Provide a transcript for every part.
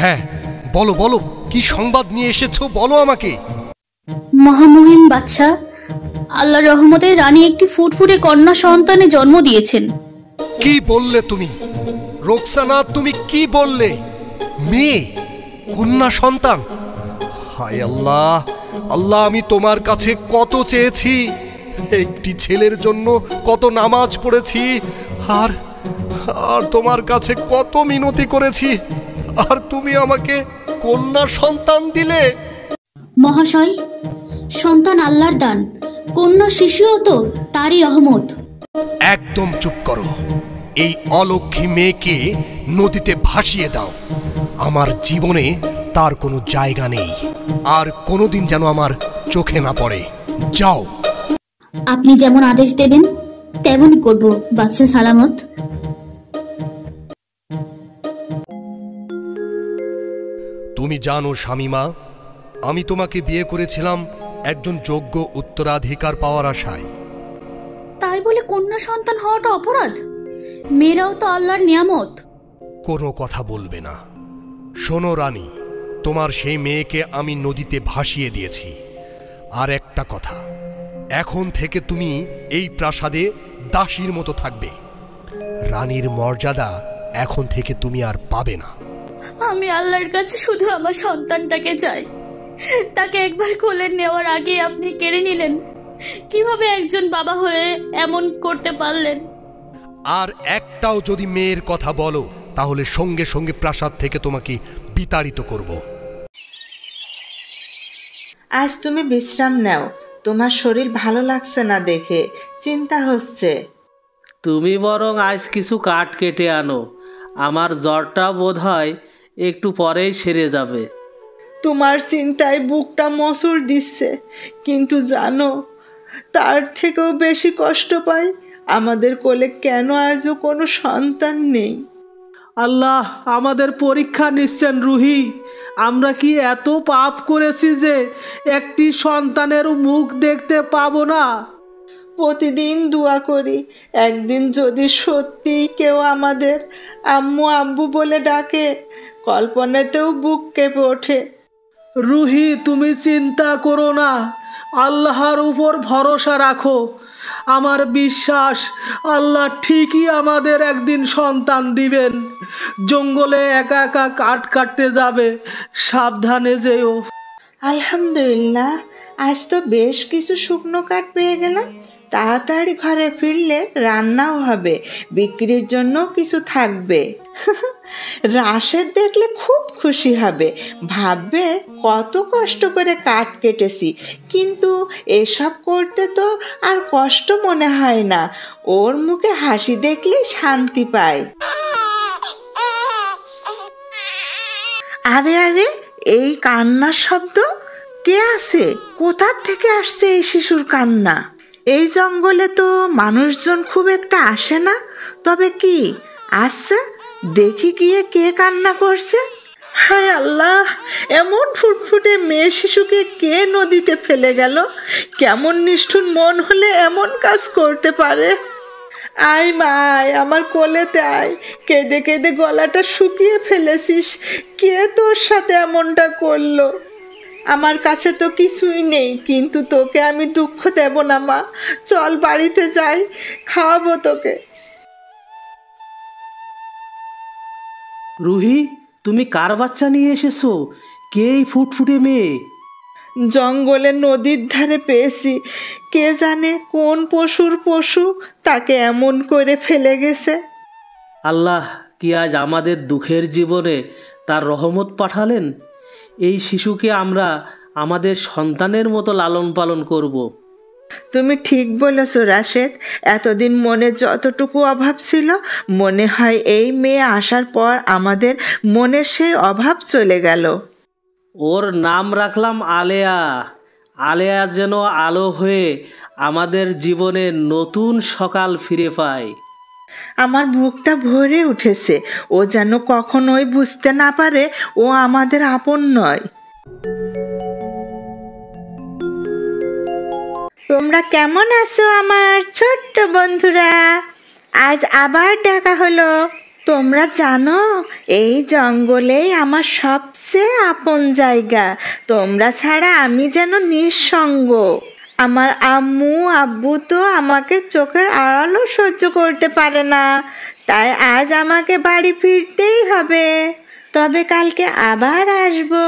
হ্যাঁ, বলো বলো, কি সংবাদ নিয়ে এসেছো বলো আমাকে। মহামহিম বাদশাহ, আল্লাহর রহমতে রানী একটি ফুটফুটে কন্যা সন্তানে জন্ম দিয়েছেন। কি বললে তুমি রোকসানা? তুমি কি বললে? মেয়ে, কন্যা সন্তান? হায় আল্লাহ, আল্লাহ, আমি তোমার কাছে কত চেয়েছি, একটি ছেলের জন্য কত নামাজ পড়েছি, আর আর তোমার কাছে কত মিনতি করেছি, আর তুমি আমাকে কন্যা সন্তান দিলে। মহাশয়, সন্তান আল্লাহর দান, কন্যা শিশুও তো তারই রহমত। একদম চুপ করো। এই অলক্ষী মেয়েকে নদীতে ভাসিয়ে দাও। আমার জীবনে তার কোনো জায়গা নেই, আর কোনোদিন যেন আমার চোখে না পড়ে। যাও। আপনি যেমন আদেশ দেবেন তেমনই করব বাদশাহ সালামত। তুমি জানো শামিমা, আমি তোমাকে বিয়ে করেছিলাম একজন যোগ্য উত্তরাধিকার পাওয়ার আশায়। তাই বলে কন্যা সন্তান হওয়াটা অপরাধ? মেয়েরাও তো আল্লাহর নিয়ামত। কোনো কথা বলবে না। শোনো রানী, তোমার সেই মেয়েকে আমি নদীতে ভাসিয়ে দিয়েছি। আর একটা কথা, এখন থেকে তুমি এই প্রাসাদে দাসীর মতো থাকবে। রানীর মর্যাদা এখন থেকে তুমি আর পাবে না। আমি আল্লাহর কাছে শুধু আমার সন্তানটাকে চাই। তাকে একবার কোলে নেওয়ার আগে আপনি কেড়ে নিলেন। কিভাবে একজন বাবা হয়ে এমন করতে পারলেন? আর একটাও যদি মেয়ের কথা বলো, তাহলে সঙ্গে সঙ্গে প্রাসাদ থেকে তোমাকে বিতাড়িত করব। আজ তুমি বিশ্রাম নাও, তোমার শরীর ভালো লাগছে না দেখে চিন্তা হচ্ছে। তুমি বরং আজ কিছু কাঠ কেটে আনো, আমার জ্বরটা বোধহয় একটু পরেই সেরে যাবে। তোমার চিন্তায় বুকটা মসুর দিচ্ছে, কিন্তু জানো, তার থেকেও বেশি কষ্ট পাই আমাদের কোলে কেন আজও কোনো সন্তান নেই। আল্লাহ আমাদের পরীক্ষা নিচ্ছেন রুহি। আমরা কি এত পাপ করেছি যে একটি সন্তানেরও মুখ দেখতে পাবো না? প্রতিদিন দোয়া করি একদিন যদি সত্যিই কেউ আমাদের আম্মু আব্বু বলে ডাকে, কল্পনাতেও বুক কেঁপে ওঠে। রুহি, তুমি চিন্তা করো না, আল্লাহর উপর ভরসা রাখো। আমার বিশ্বাস আল্লাহ ঠিকই আমাদের একদিন সন্তান দিবেন। জঙ্গলে একা একা কাঠ কাটতে যাবে, সাবধানে যেও। আলহামদুলিল্লাহ, আজ তো বেশ কিছু শুকনো কাঠ পেয়ে গেলাম। তাড়াতাড়ি ঘরে ফিরলে রান্নাও হবে, বিক্রির জন্য কিছু থাকবে। রাশেদ দেখলে খুব খুশি হবে, ভাববে কত কষ্ট করে কাঠ কেটেছি, কিন্তু এসব করতে তো আর কষ্ট মনে হয় না। ওর মুখে হাসি দেখলে শান্তি পায়। আরে আরে, এই কান্নার শব্দ কে আছে? কোথা থেকে আসছে এই শিশুর কান্না? এই জঙ্গলে তো মানুষজন খুব একটা আসে না, তবে কি আচ্ছা দেখি গিয়ে কে কান্না করছে। হায় আল্লাহ, এমন ফুটফুটে মেয়ে শিশুকে কে নদীতে ফেলে গেল? কেমন নিষ্ঠুর মন হলে এমন কাজ করতে পারে? আয় মা, আয় আমার কোলেতে আয়। কেঁদে কেঁদে গলাটা শুকিয়ে ফেলেছিস, কে তোর সাথে এমনটা করলো? আমার কাছে তো কিছুই নেই, কিন্তু তোকে আমি দুঃখ দেব না মা। চল বাড়িতে যাই, খাওয়াবো তোকে। রুহি, তুমি কার বাচ্চা নিয়ে এসেছো? কে এই ফুটফুটে মেয়ে? জঙ্গলে নদীর ধারে পেয়েছি, কে জানে কোন পশুর পশু তাকে এমন করে ফেলে গেছে। আল্লাহ কি আজ আমাদের দুঃখের জীবনে তার রহমত পাঠালেন? এই শিশুকে আমরা আমাদের সন্তানের মতো লালন পালন করব। তুমি ঠিক বলেছ রাশেদ, এতদিন মনে যতটুকু অভাব ছিল, মনে হয় এই মেয়ে আসার পর আমাদের মনে সেই অভাব চলে গেল। ওর নাম রাখলাম আলেয়া। আলেয়া যেন আলো হয়ে আমাদের জীবনে নতুন সকাল ফিরে পায়। আমার বুকটা ভরে উঠেছে। ও যেন কখনোই বুঝতে না পারে ও আমাদের আপন নয়। তোমরা কেমন আছো আমার ছোট্ট বন্ধুরা? আজ আবার দেখা হলো। তোমরা জানো এই জঙ্গলেই আমার সবচেয়ে আপন জায়গা। তোমরা ছাড়া আমি যেন নিঃসঙ্গ। আমার আম্মু আব্বু তো আমাকে চোখের আড়ালও সহ্য করতে পারে না, তাই আজ আমাকে বাড়ি ফিরতেই হবে। তবে কালকে আবার আসবো,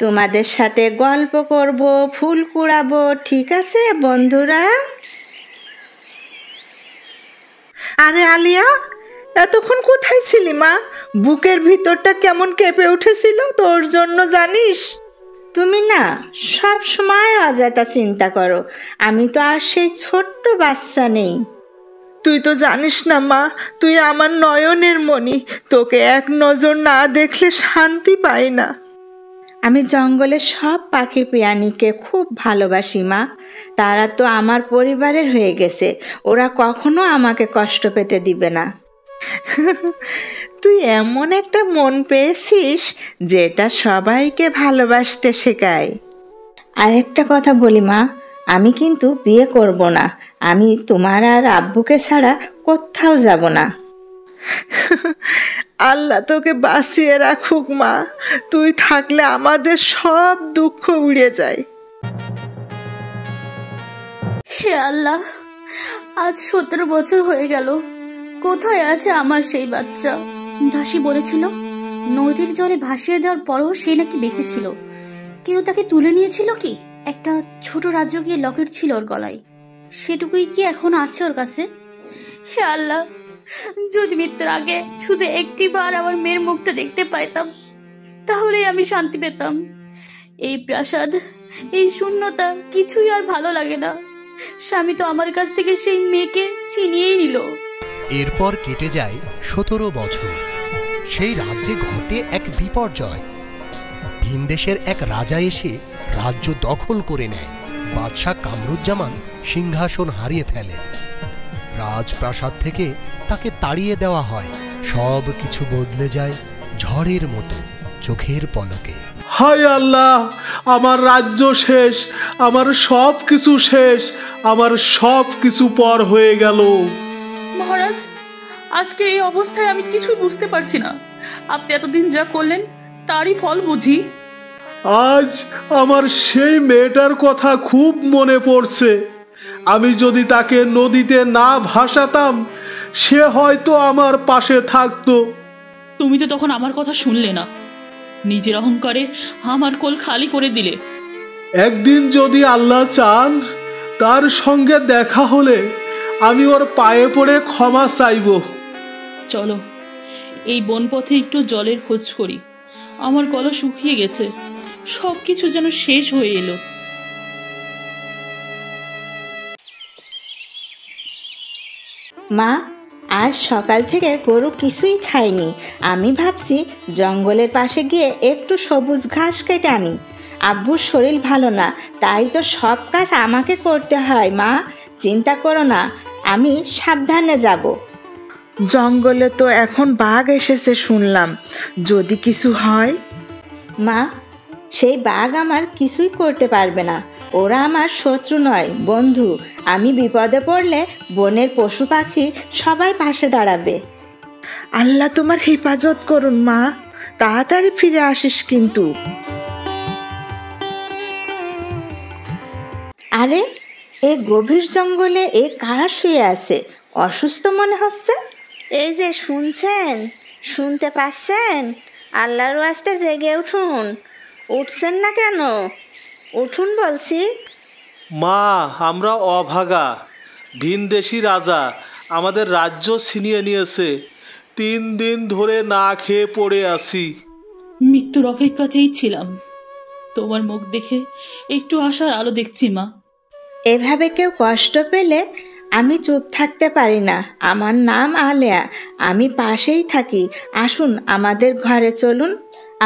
তোমাদের সাথে গল্প করব, ফুল কুড়াবো। ঠিক আছে বন্ধুরা? আরে আলিয়া, এতক্ষণ কোথায় ছিলি মা? বুকের ভিতরটা কেমন কেঁপে উঠেছিল তোর জন্য জানিস? তুমি না সব সময় অযথা চিন্তা করো, আমি তো আর সেই ছোট্ট বাচ্চা নেই। তুই তো জানিস না মা, তুই আমার নয়নের মণি। তোকে এক নজর না দেখলে শান্তি পাই না। আমি জঙ্গলের সব পাখি প্রাণীকে খুব ভালোবাসি মা। তারা তো আমার পরিবারের হয়ে গেছে, ওরা কখনো আমাকে কষ্ট পেতে দিবে না। তুই এমন একটা মন পেয়েছিস যেটা সবাইকে ভালোবাসতে শেখায়। আরেকটা কথা বলি মা, আমি কিন্তু বিয়ে করব না। আমি তোমার আর আব্বুকে ছাড়া কোথাও যাব না। আল্লাহ তোকে বাঁচিয়ে রাখুক মা, তুই থাকলে আমাদের সব দুঃখ উড়ে যায়। হে আল্লাহ, আজ 17 বছর হয়ে গেল। কোথায় আছে আমার সেই বাচ্চা? দাসী বলেছিল নদীর জলে ভাসিয়ে দেওয়ার পরও সে নাকি বেঁচে ছিল। কেউ তাকে তুলে নিয়েছিল কি? একটা ছোট রাজকীয় লকেট ছিল ওর গলায়, সেটুকুই কি এখন আছে ওর কাছে? হে আল্লাহ, যদি মৃত্যুর আগে শুধু একটি বার আমার মেয়ের মুখটা দেখতে পাইতাম, তাহলেই আমি শান্তি পেতাম। এই প্রাসাদ, এই শূন্যতা কিছুই আর ভালো লাগে না। স্বামী তো আমার কাছ থেকে সেই মেয়েকে ছিনিয়েই নিল। এরপর কেটে যায় 17 বছর। সেই রাজ্যে ঘটে এক বিপর্যয়। ভিনদেশের এক রাজা এসে রাজ্য দখল করে নেয়। বাদশাহ কামরুজ্জামান সিংহাসন হারিয়ে ফেলেন। রাজপ্রাসাদ থেকে তাকে তাড়িয়ে দেওয়া হয়। সব কিছু বদলে যায় ঝড়ের মতো, চোখের পলকে। হায় আল্লাহ, আমার রাজ্য শেষ, আমার সব কিছু শেষ, আমার সব কিছু পর হয়ে গেল। মহারাজ, আজকের এই অবস্থায় আমি কিছুই বুঝতে পারছি না। আপনি এতদিন যা করলেন তারই ফল বুঝি। আজ আমার সেই মেয়েটার কথা খুব মনে পড়ছে। আমি যদি তাকে নদীতে না ভাসাতাম, সে হয়তো আমার পাশে থাকতো। তুমি তো তখন আমার কথা শুনলে না, নিজের অহংকারে আমার কোল খালি করে দিলে। একদিন যদি আল্লাহ চান, তার সঙ্গে দেখা হলে আমি ওর পায়ে পড়ে ক্ষমা চাইব। চলো এই বনপথে একটু জলের খোঁজ করি। আমার গলা শুকিয়ে গেছে, সবকিছু যেন শেষ হয়ে এলো। মা, আজ সকাল থেকে গরু কিছুই খায়নি। আমি ভাবছি জঙ্গলের পাশে গিয়ে একটু সবুজ ঘাস কেটে আনি। আব্বুর শরীর ভালো না, তাই তো সব কাজ আমাকে করতে হয়। মা, চিন্তা করো না, আমি সাবধানে যাব। জঙ্গলে তো এখন বাঘ এসেছে শুনলাম, যদি কিছু হয়? মা, সেই বাঘ আমার কিছুই করতে পারবে না। ওরা আমার শত্রু নয়, বন্ধু। আমি বিপদে পড়লে বনের পশু পাখি সবাই পাশে দাঁড়াবে। আল্লাহ তোমার হেফাজত করুন মা, তাড়াতাড়ি ফিরে আসিস কিন্তু। আরে, এই গভীর জঙ্গলে এ কারা শুয়ে আছে? অসুস্থ মনে হচ্ছে। এই যে শুনছেন, শুনতে পাচ্ছেন? আল্লাহর ওয়াস্তে জেগে উঠুন। উঠছেন না কেন? উঠুন বলছি। মা, আমরা অভাগা। ভিনদেশি রাজা আমাদের রাজ্য ছিনিয়ে নিয়েছে। 3 দিন ধরে না খেয়ে পড়ে আছি। মৃত্যুর অপেক্ষাতেই ছিলাম। তোমার মুখ দেখে একটু আশার আলো দেখছি মা। এভাবে কেউ কষ্ট পেলে আমি চুপ থাকতে পারি না। আমার নাম আলেয়া, আমি পাশেই থাকি। আসুন আমাদের ঘরে চলুন।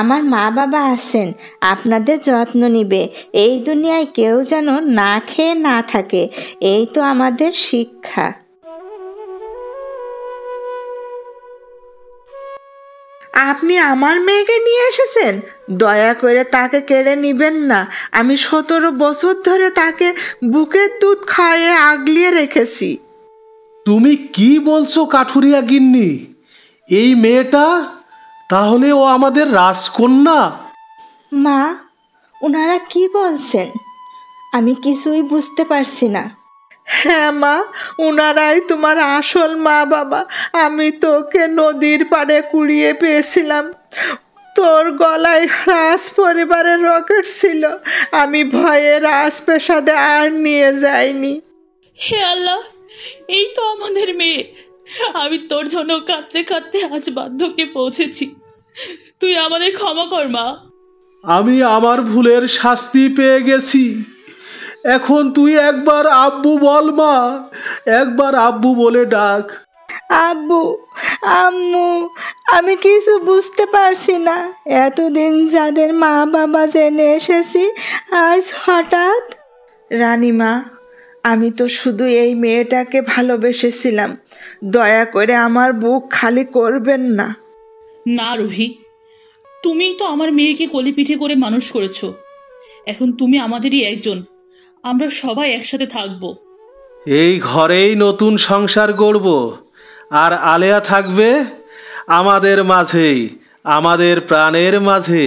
আমার মা বাবা আছেন, আপনাদের যত্ন নিবে। এই দুনিয়ায় কেউ যেন না খেয়ে না থাকে, এই তো আমাদের শিক্ষা। আপনি আমার মেয়েকে নিয়ে এসেছেন, দয়া করে তাকে কেড়ে নিবেন না। আমি 17 বছর ধরে তাকে বুকের দুধ খাইয়ে আগলিয়ে রেখেছি। তুমি কি বলছো কাঠুরিয়া গিন্নি? এই মেয়েটা তাহলে ও আমাদের রাজকন্যা? মা, ওনারা কি বলছেন? আমি কিছুই বুঝতে পারছি না। হ্যাঁ মা, ওনারাই তোমার আসল মা বাবা। আমি তোকে নদীর পাড়ে কুড়িয়ে পেয়েছিলাম। তোর গলায় রাজ পরিবারের রকেট ছিল। আমি ভয়ে রাজপ্রাসাদে আর নিয়ে যাইনি। হে আল্লাহ, এই তো আমাদের মেয়ে। আমি তোর জন্য কাঁদতে কাঁদতে আজ বার্ধক্যে পৌঁছেছি। তুই আমাদের ক্ষমা কর মা। আমি আমার ভুলের শাস্তি পেয়ে গেছি। এখন তুই একবার আব্বু বল মা, একবার আব্বু বলে ডাক। আব্বু, আম্মু, আমি কিছু বুঝতে পারছি না। এতদিন যাদের মা বাবা জেনে এসেছি, আজ হঠাৎ। রানীমা, আমি তো শুধু এই মেয়েটাকে ভালোবেসেছিলাম। দয়া করে আমার বুক খালি করবেন না। না রুহি, তুমিই তো আমার মেয়েকে কোলে পিঠে করে মানুষ করেছো। এখন তুমি আমাদেরই একজন। আমরা সবাই একসাথে থাকবো। এই ঘরেই নতুন সংসার গড়ব, আর আলেয়া থাকবে আমাদের মাঝেই, আমাদের প্রাণের মাঝে।